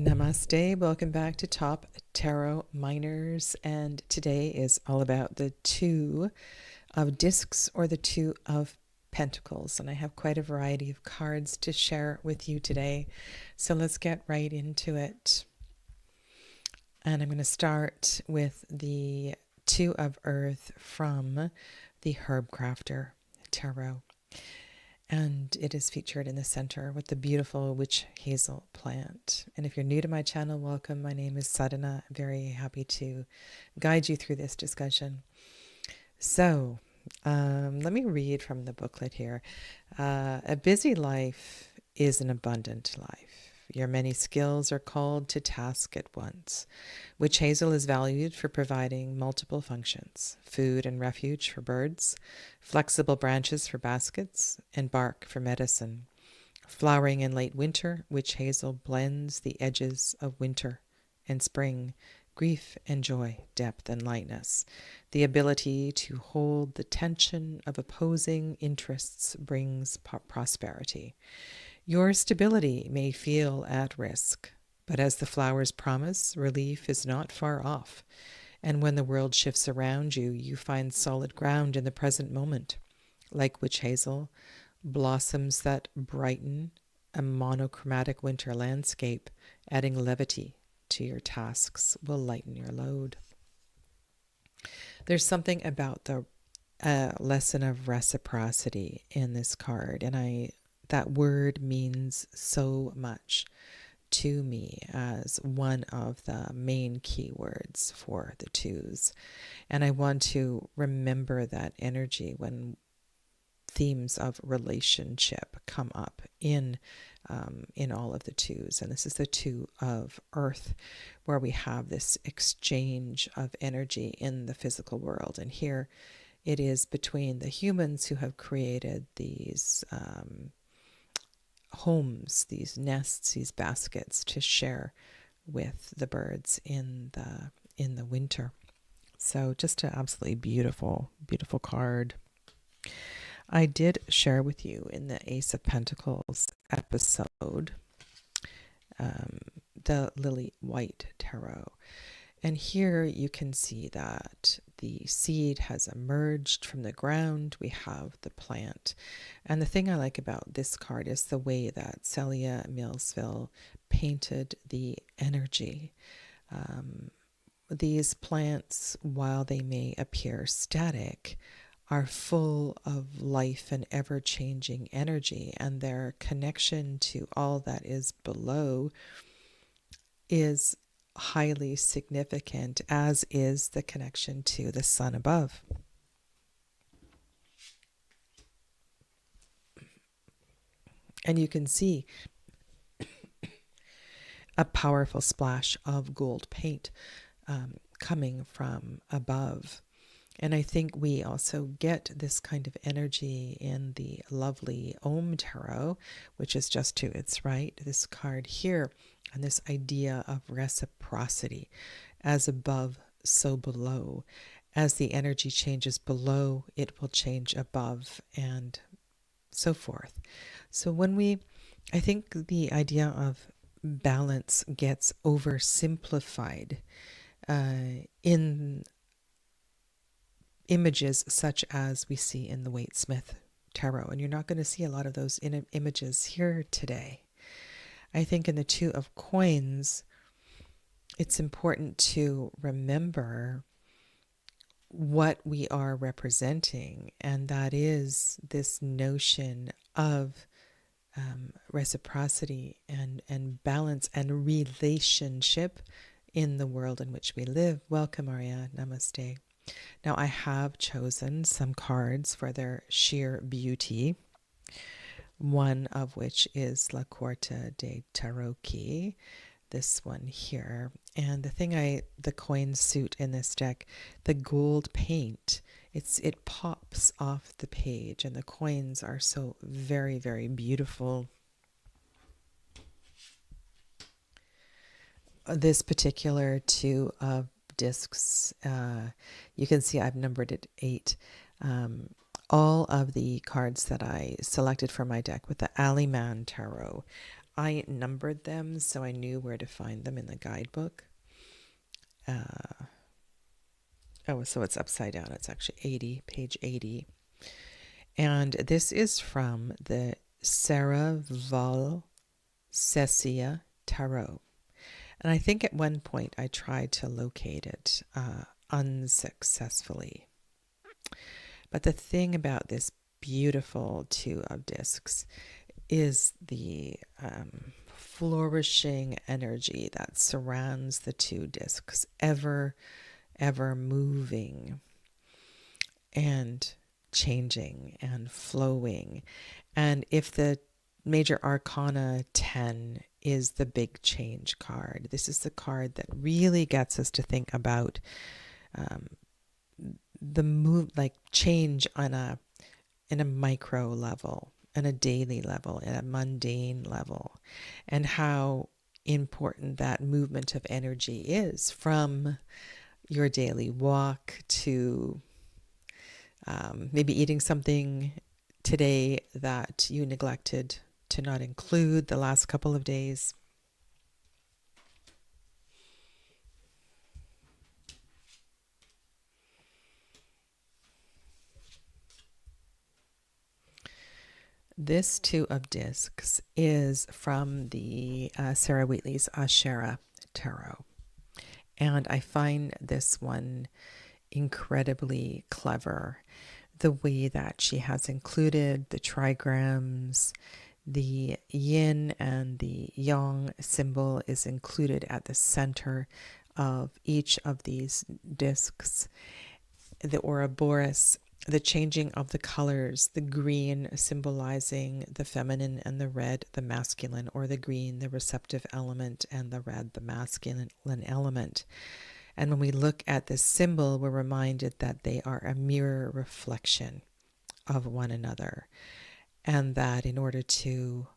Namaste, welcome back to Top Tarot Miners, and today is all about the Two of Discs or the Two of Pentacles, and I have quite a variety of cards to share with you today, so let's get right into it. And I'm going to start with the Two of Earth from the Herb Crafter Tarot. And it is featured in the center with the beautiful witch hazel plant. And if you're new to my channel, welcome. My name is Sadhana. I'm very happy to guide you through this discussion. So let me read from the booklet here. A busy life is an abundant life. Your many skills are called to task at once. Witch hazel is valued for providing multiple functions: food and refuge for birds, flexible branches for baskets, and bark for medicine. Flowering in late winter, witch hazel blends the edges of winter and spring, grief and joy, depth and lightness. The ability to hold the tension of opposing interests brings prosperity. Your stability may feel at risk, but as the flowers promise, relief is not far off. And when the world shifts around you, you find solid ground in the present moment. Like witch hazel, blossoms that brighten a monochromatic winter landscape, adding levity to your tasks will lighten your load. There's something about the lesson of reciprocity in this card, and that word means so much to me as one of the main keywords for the twos. And I want to remember that energy when themes of relationship come up in all of the twos. And this is the Two of Earth, where we have this exchange of energy in the physical world. And here it is between the humans who have created these homes, these nests, these baskets to share with the birds in the winter. So just an absolutely beautiful, beautiful card. I did share with you in the Ace of Pentacles episode the Lily White Tarot. And here you can see that the seed has emerged from the ground. We have the plant. And the thing I like about this card is the way that Celia Millsville painted the energy. These plants, while they may appear static, are full of life and ever-changing energy, and their connection to all that is below is highly significant, as is the connection to the sun above. And you can see a powerful splash of gold paint coming from above. And I think we also get this kind of energy in the lovely Om Tarot, which is just to its right, this card here, and this idea of reciprocity. As above, so below. As the energy changes below, it will change above, and so forth. So I think the idea of balance gets oversimplified in images such as we see in the Waite-Smith Tarot, and you're not going to see a lot of those images here today. I think in the Two of Coins, it's important to remember what we are representing, and that is this notion of reciprocity and balance and relationship in the world in which we live. Welcome, Arya. Namaste. Now, I have chosen some cards for their sheer beauty, one of which is La Corte de Tarocchi, this one here. And the coin suit in this deck, the gold paint, it pops off the page, and the coins are so very, very beautiful. This particular Two of Discs, you can see I've numbered it 8. All of the cards that I selected for my deck with the Aliman Tarot I numbered them so I knew where to find them in the guidebook. Oh, so it's upside down. It's actually 80, page 80. And this is from the Saraval Cecia Tarot. And I think at one point I tried to locate it unsuccessfully. But the thing about this beautiful Two of Discs is the flourishing energy that surrounds the two discs, ever moving and changing and flowing. And if the Major Arcana 10 is the big change card, this is the card that really gets us to think about the move, like change on in a micro level, on a daily level, at a mundane level, and how important that movement of energy is, from your daily walk to maybe eating something today that you neglected to not include the last couple of days. This Two of Discs is from the Sarah Wheatley's Ashera Tarot. And I find this one incredibly clever. The way that she has included the trigrams, the yin and the yang symbol is included at the center of each of these discs. The Ouroboros, the changing of the colors, the green symbolizing the feminine and the red, the masculine, or the green, the receptive element, and the red, the masculine element. And when we look at this symbol, we're reminded that they are a mirror reflection of one another. And that in order to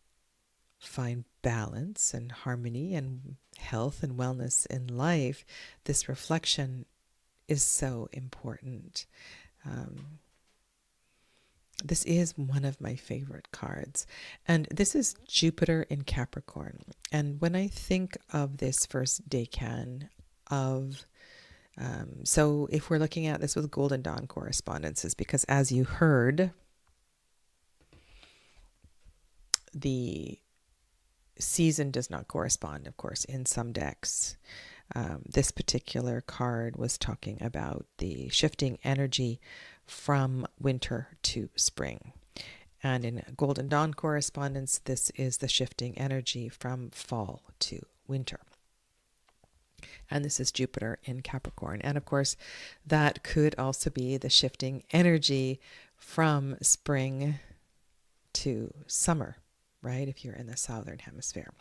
find balance and harmony and health and wellness in life, this reflection is so important. This is one of my favorite cards. And this is Jupiter in Capricorn. And when I think of this first decan of, so if we're looking at this with Golden Dawn correspondences, because as you heard, the season does not correspond, of course, in some decks. This particular card was talking about the shifting energy from winter to spring. And in Golden Dawn correspondence, this is the shifting energy from fall to winter. And this is Jupiter in Capricorn. And of course, that could also be the shifting energy from spring to summer, right? If you're in the southern hemisphere.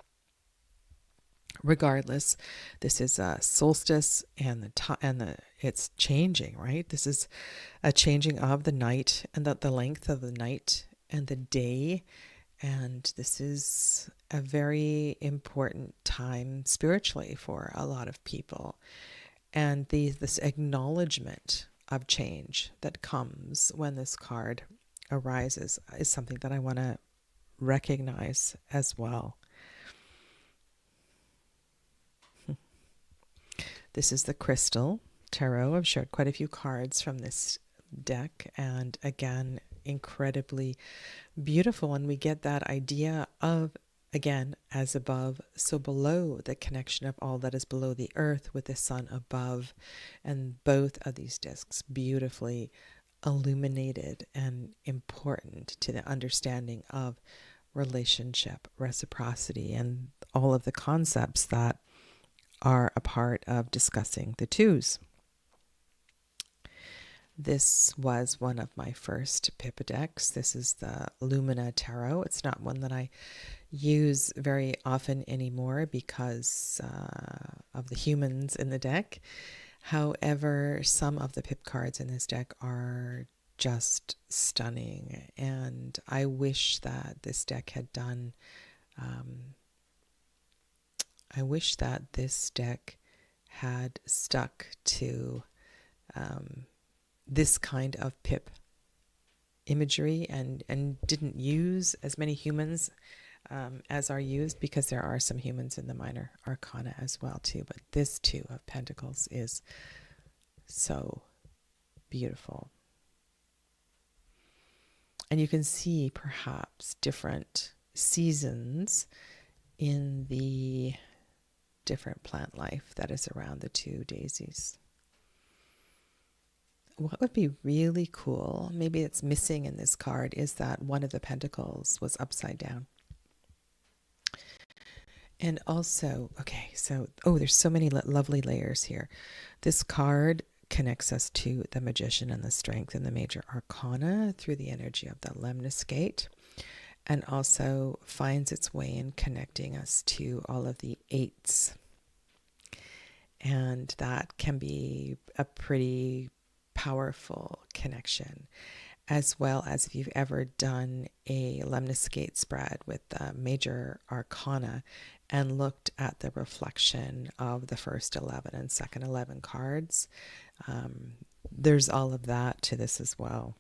Regardless, this is a solstice, and it's changing, right? This is a changing of the night, and the length of the night and the day. And this is a very important time spiritually for a lot of people. And this acknowledgement of change that comes when this card arises is something that I want to recognize as well. This is the Crystal Tarot. I've shared quite a few cards from this deck, and again, incredibly beautiful. And we get that idea of, again, as above, so below, the connection of all that is below the earth with the sun above. And both of these discs beautifully illuminated and important to the understanding of relationship, reciprocity, and all of the concepts that are a part of discussing the twos. This was one of my first Pippa decks. This is the Lumina Tarot. It's not one that I use very often anymore because of the humans in the deck. However, some of the Pip cards in this deck are just stunning, and I wish that this deck had done I wish that this deck had stuck to this kind of Pip imagery and didn't use as many humans as are used, because there are some humans in the minor arcana as well too. But this Two of Pentacles is so beautiful. And you can see perhaps different seasons in the different plant life that is around the two daisies. What would be really cool, maybe it's missing in this card, is that one of the pentacles was upside down. And also, okay, so, there's so many lovely layers here. This card connects us to the Magician and the Strength and the Major Arcana through the energy of the Lemniscate, and also finds its way in connecting us to all of the eights. And that can be a pretty powerful connection, as well as if you've ever done a lemniscate spread with the Major Arcana and looked at the reflection of the first 11 and second 11 cards. There's all of that to this as well.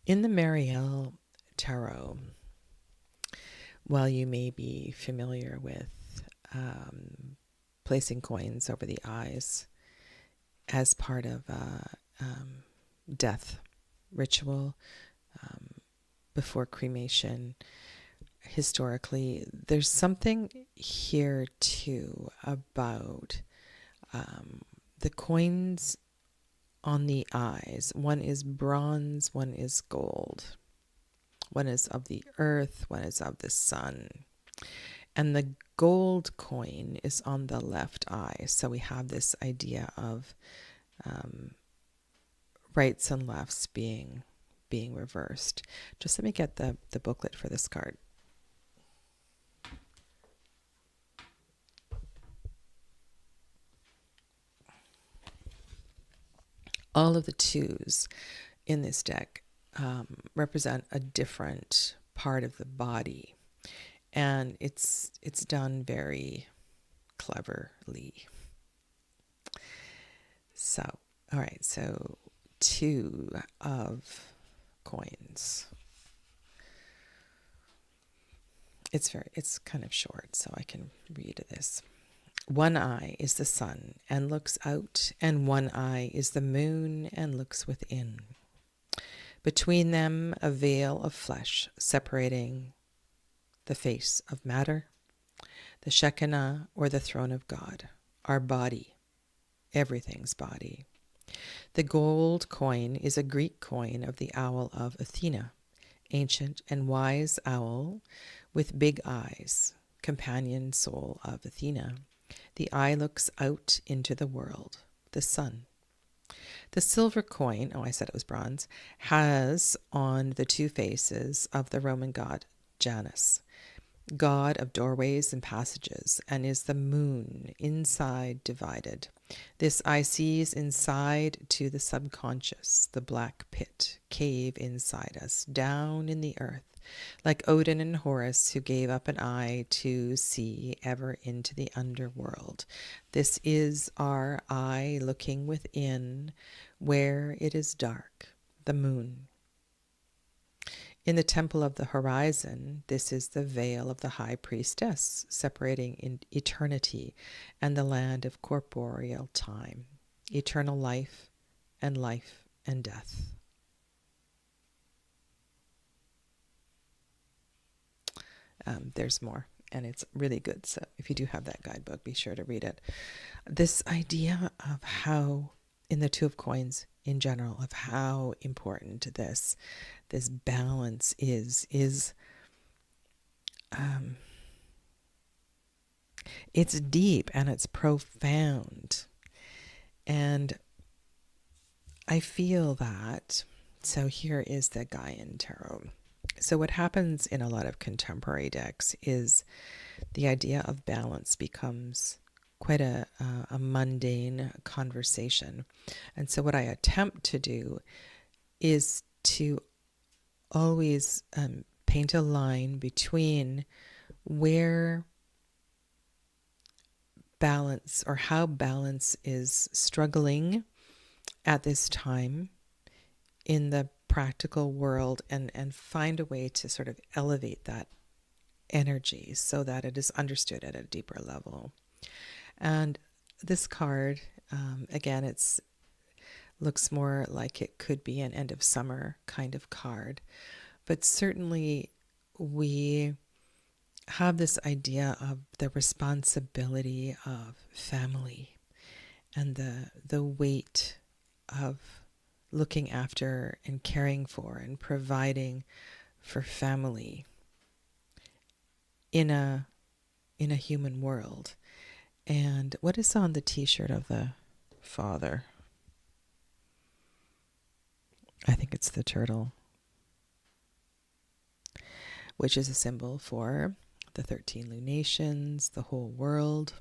In the Marielle Tarot, while you may be familiar with placing coins over the eyes as part of a death ritual before cremation, historically, there's something here too about the coins on the eyes. One is bronze, one is gold. One is of the earth, one is of the sun. And the gold coin is on the left eye. So we have this idea of rights and lefts being reversed. Just let me get the booklet for this card. All of the twos in this deck represent a different part of the body, and it's done very cleverly. So, all right, so Two of Coins. It's kind of short, so I can read this. One eye is the sun and looks out, and one eye is the moon and looks within. Between them, a veil of flesh separating the face of matter, the Shekinah or the throne of God, our body, everything's body. The gold coin is a Greek coin of the owl of Athena, ancient and wise owl with big eyes, companion soul of Athena. The eye looks out into the world, the sun. The silver coin, I said it was bronze, has on the two faces of the Roman god Janus, god of doorways and passages, and is the moon inside divided. This eye sees inside to the subconscious, the black pit, cave inside us, down in the earth, like Odin and Horus, who gave up an eye to see ever into the underworld. This is our eye looking within, where it is dark, the moon. In the temple of the horizon, this is the veil of the high priestess, separating in eternity and the land of corporeal time, eternal life and death. There's more, and it's really good. So if you do have that guidebook, be sure to read it. This idea of how, in the Two of Coins in general, of how important this balance is it's deep and it's profound. And I feel that, so here is the Gaian Tarot. So what happens in a lot of contemporary decks is the idea of balance becomes quite a mundane conversation. And so what I attempt to do is to always paint a line between where balance, or how balance is struggling at this time in the practical world and find a way to sort of elevate that energy so that it is understood at a deeper level. And this card, again, it's looks more like it could be an end of summer kind of card, but certainly we have this idea of the responsibility of family and the weight of looking after and caring for and providing for family in a human world. And what is on the t-shirt of the father? I think it's the turtle, which is a symbol for the 13 lunations, the whole world.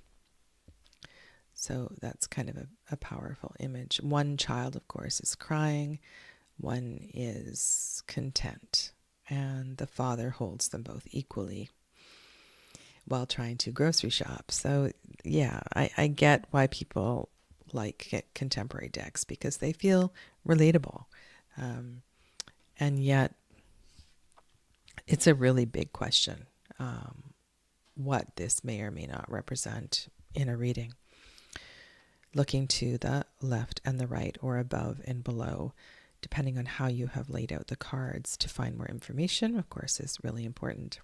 So that's kind of a powerful image. One child, of course, is crying. One is content. And the father holds them both equally while trying to grocery shop. So yeah, I get why people like contemporary decks, because they feel relatable. And yet it's a really big question, what this may or may not represent in a reading. Looking to the left and the right, or above and below, depending on how you have laid out the cards to find more information, of course, is really important.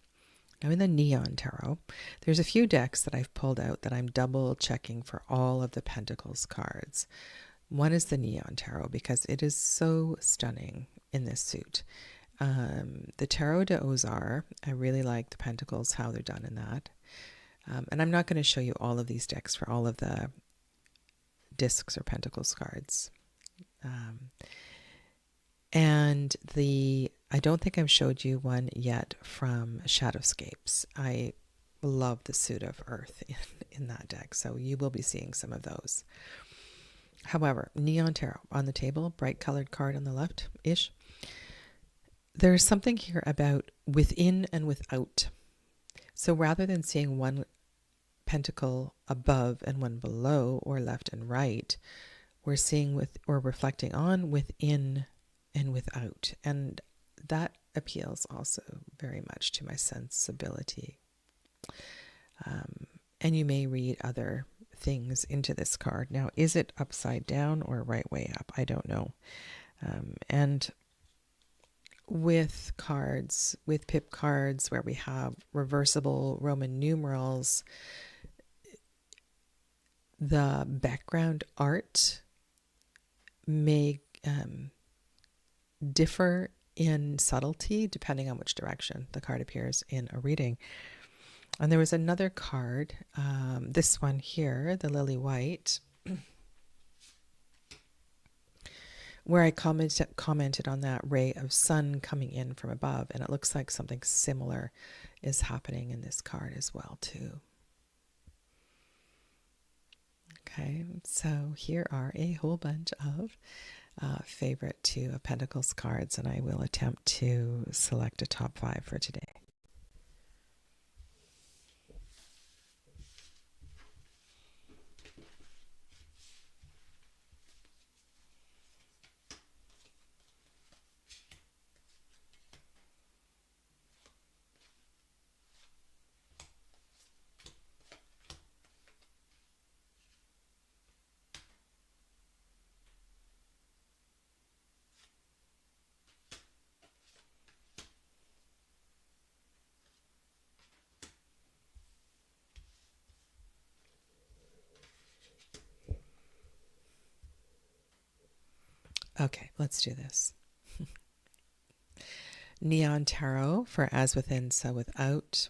Now in the Neon Tarot, there's a few decks that I've pulled out that I'm double checking for all of the Pentacles cards. One is the Neon Tarot because it is so stunning in this suit. The Tarot de Ozar, I really like the Pentacles, how they're done in that. And I'm not going to show you all of these decks for all of the discs or Pentacles cards. And I don't think I've showed you one yet from Shadowscapes. I love the suit of Earth in that deck, so you will be seeing some of those. However, Neon Tarot on the table, bright colored card on the left-ish. There's something here about within and without. So rather than seeing one pentacle above and one below, or left and right, we're seeing or reflecting on within and without. And that appeals also very much to my sensibility. And you may read other things into this card. Now, is it upside down or right way up? I don't know. And with cards, with pip cards where we have reversible Roman numerals, the background art may differ in subtlety depending on which direction the card appears in a reading. And there was another card, this one here, the Lily White, where I commented on that ray of sun coming in from above, and it looks like something similar is happening in this card as well too. Okay, so here are a whole bunch of favorite Two of Pentacles cards, and I will attempt to select a top 5 for today. Okay, let's do this. Neon Tarot for As Within, So Without.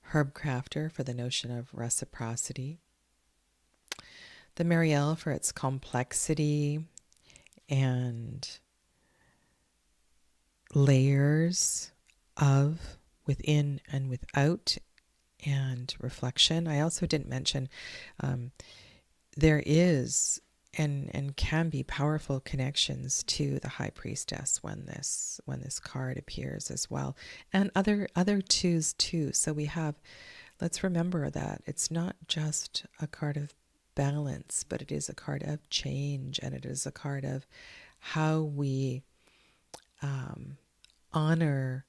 Herb Crafter for the notion of reciprocity. The Marielle for its complexity and layers of within and without and reflection. I also didn't mention there is and can be powerful connections to the High Priestess when this card appears as well, and other twos too. So we have, let's remember that it's not just a card of balance, but it is a card of change, and it is a card of how we honor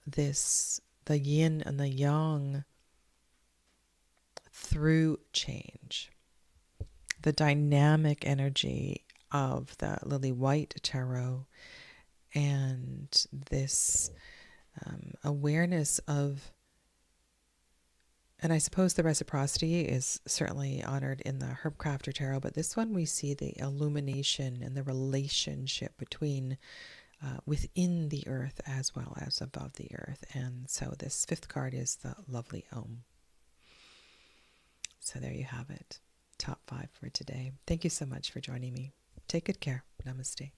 this, the yin and the yang, through change. The dynamic energy of the lily white tarot and this awareness of, and I suppose the reciprocity is certainly honored in the Herb Crafter Tarot, but this one we see the illumination and the relationship between within the earth as well as above the earth. And so this fifth card is the lovely Om. So there you have it. Top 5 for today. Thank you so much for joining me. Take good care. Namaste.